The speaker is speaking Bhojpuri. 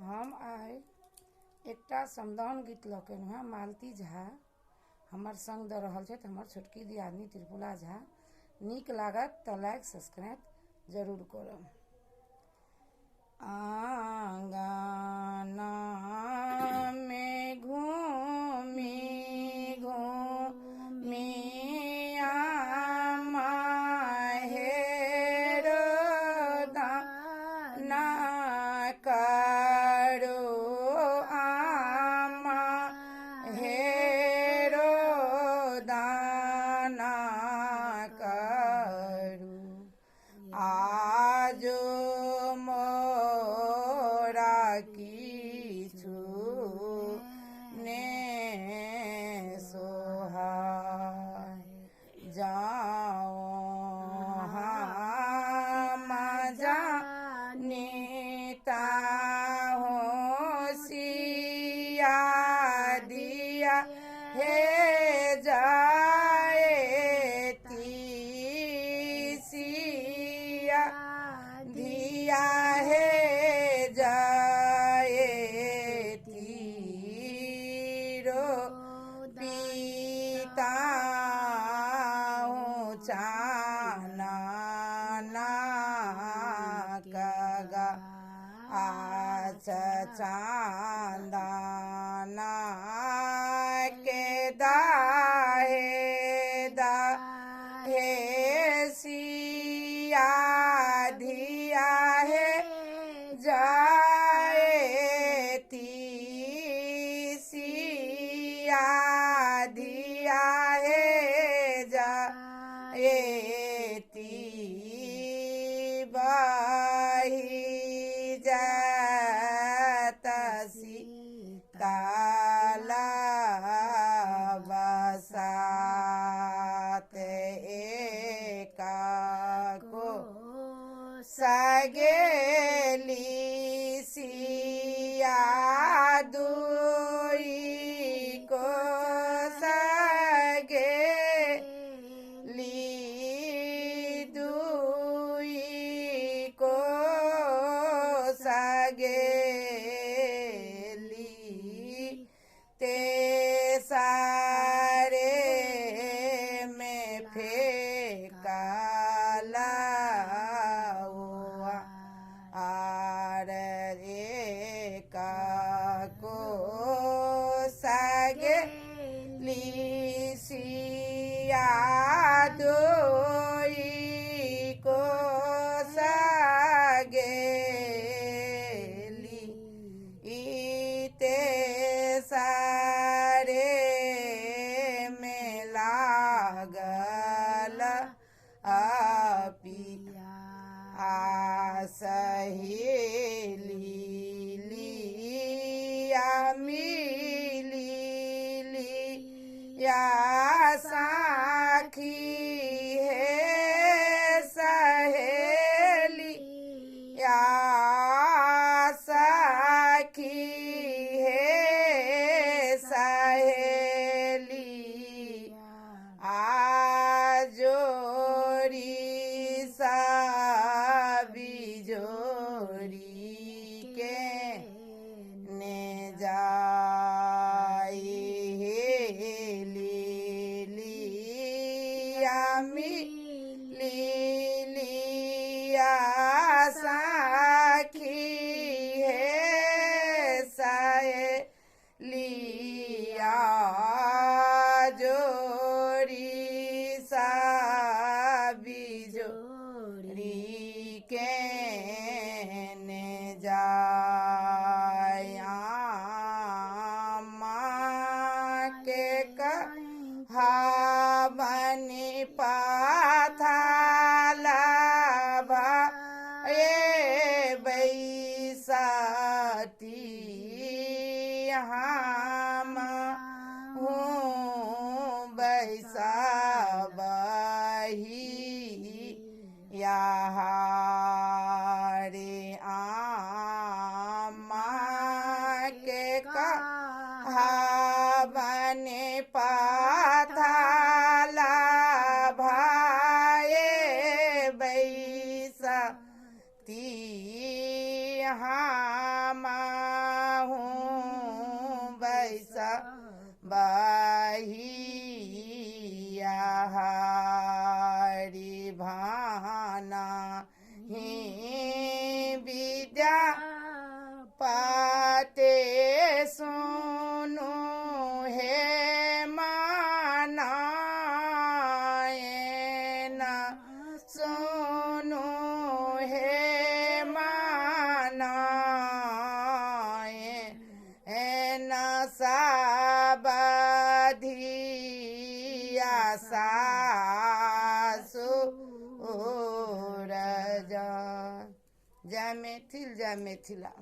हम आइ एकटा समदाउन गीत लऽ के एलहुँ हेँ। मालती झा हमर संग दऽ रहल छथि, हमर छोटकी दियादनी त्रिपुला झा। नीक लागत तऽ लाइक सब्सक्राइब जरूर करब। आंगना में घूमी घूमी आमा हेरो दाना करो, आमा हेरो दाना करू। आजो मोरा किछु ने सोहाय, जाओ हम जानिता हो सिया दिया हे जाए सिया दिया हे जाए तीरो पीता हूँ चाना कगा आच चांदना के दाहे दाहे सिया दिया है जाए सिया दिया है जाए बही जात सीताला बसात एका को सगेली सिया दुई को सगेली दुई को सगेली ते सारे में फेंकाला आर एका को सगेली सिया दुई को सगेली इते सारे में लागल पिया सहेली लिया मिली लिया साखी है सहेली या साखी है सहेली आजोरी बिजोरी के ने जाई लिया लिया साखी है सहेलिया जोरी बिजोरी के ने जाया माँ के कहावनी पाथाला भाए बैसाती हम हूँ बैसा बही यहाँ रे आमा के कहावने पाथाला भाए बैसा ती हम बहिया हरि भाना ही विद्या पाते सुनो हे मानायन सुनो हे मानायन साबधिया सासुर जय मैथिल जय मिथिला।